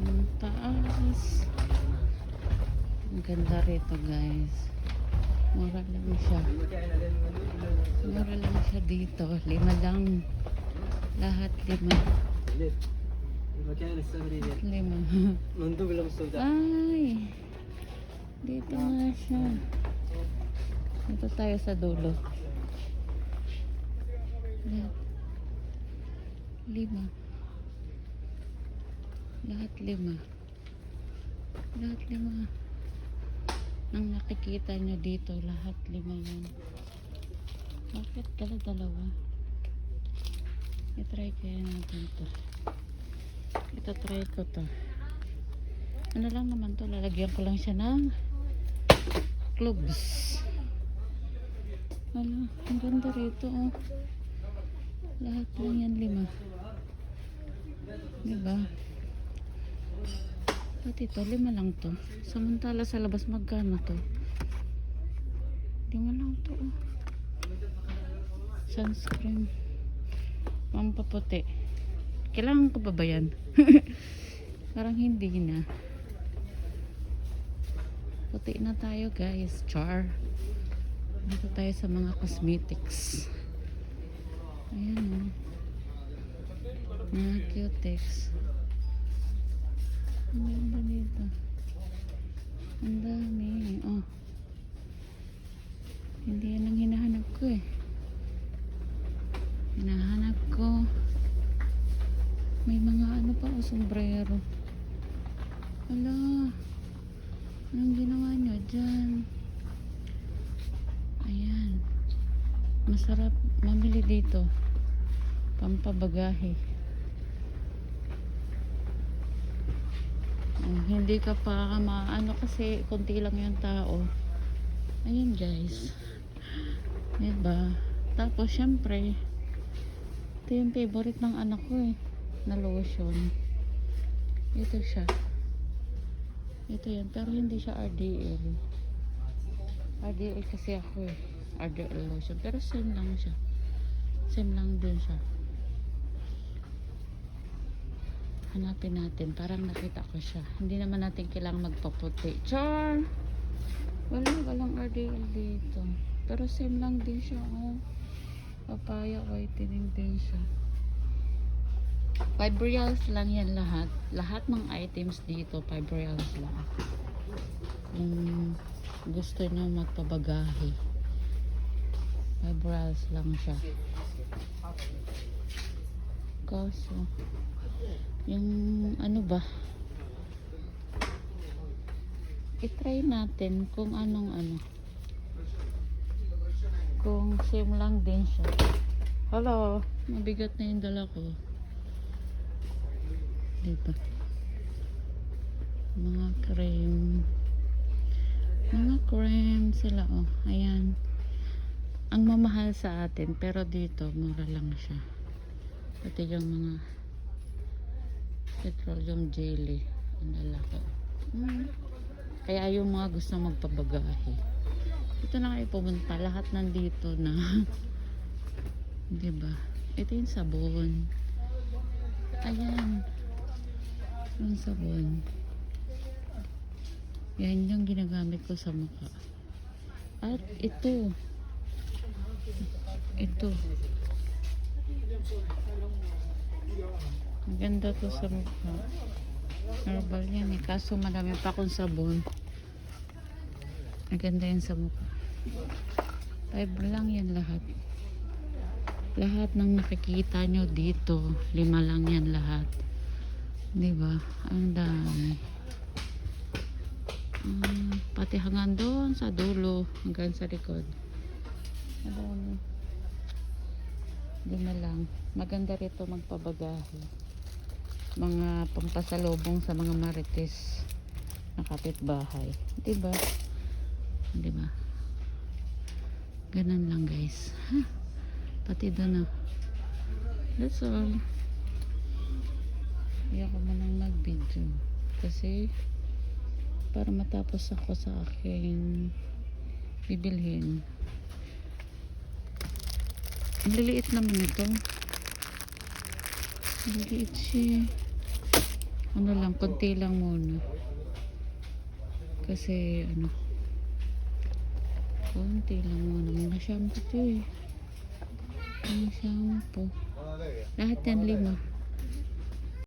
Ang taas. Ang ganda rito guys. Mura lang siya. Mura lang siya dito. 5 lang. Lahat 5. 5. مندوب ولا مستودع؟ Ay! Dito nga siya. Dito tayo sa dulo. Lahat. 5. Lahat 5. Lahat 5. Ang nakikita nyo dito, lahat 5 yan. Bakit dalawa? I-try kaya natin to. Ito try ko to. Ano lang naman to, lalagyan ko lang siya ng cloves. Wala, ang ganda rito oh. Lahat lang yan 5. Diba? At ito, 5 lang to. Samantala sa labas magkano to? 5 lang to oh. Sunscreen. Pampaputi. Kailangan ko pa ba yan? Parang hindi na. Puti na tayo guys. Char. Dito tayo sa mga cosmetics. Ayan o. Mga cutex. Ang ganda dito. Ang dami. Oh. Hindi yan ang hinahanap ko eh. Hinahanap ko. May mga ano pa o sombrero. Ala. Anong ginawa nyo dyan? Ayan. Masarap mamili dito. Pampabagahe. Hindi ka pa maano kasi konti lang yung tao. Ayan guys. Diba? Tapos syempre ito yung favorite ng anak ko eh. Na lotion. Ito siya. Ito yan. Pero hindi siya RDL. RDL kasi ako eh. RDL lotion. Pero same lang siya. Same lang din siya. Hanapin natin. Parang nakita ko siya. Hindi naman natin kailangang magpaputi. Char! Walang RDL dito. Pero same lang din siya. Oh. Papaya whitening din siya. 5 reals lang yan lahat. Lahat ng items dito 5 reals lang. Kung gusto nyo magpabagahe 5 reals lang siya. Kaso yung ano ba, i-try natin kung anong ano, kung same lang din siya. Hello, mabigat na yung dala ko. Dito mga cream sila oh. Ayan, ang mamahal sa atin pero dito mura lang siya. Pati yung mga petroleum jelly ang lalaki. Kaya yung mga gusto magpabagahe dito na kayo pumunta. Lahat nandito na. Diba? Ito yung sabon. Ayan yung sabon. Yan yung ginagamit ko sa mukha. At ito maganda to sa mukha. Herbal yan eh. Kaso madami pa akong sabon. Maganda yan sa mukha. 5 lang yan lahat. Lahat ng nakikita nyo dito 5 lang yan lahat. Diba? Ang dami. Pati hanggang doon sa dulo hanggang sa likod. Ang dami. 5 lang. Maganda rito magpabagahe. Mga pampasalubong sa mga marites na kapitbahay. Diba? Diba? Ganun lang guys. Pati doon oh. That's all. Hindi ako manang mag-video kasi para matapos ako sa aking bibilhin. Ang liliit naman ito. Maliit siya. Ano lang, konti lang muna. Kasi, ano, konti lang muna. Mga shampoo to eh. Mga shampoo. Lahat yan 5.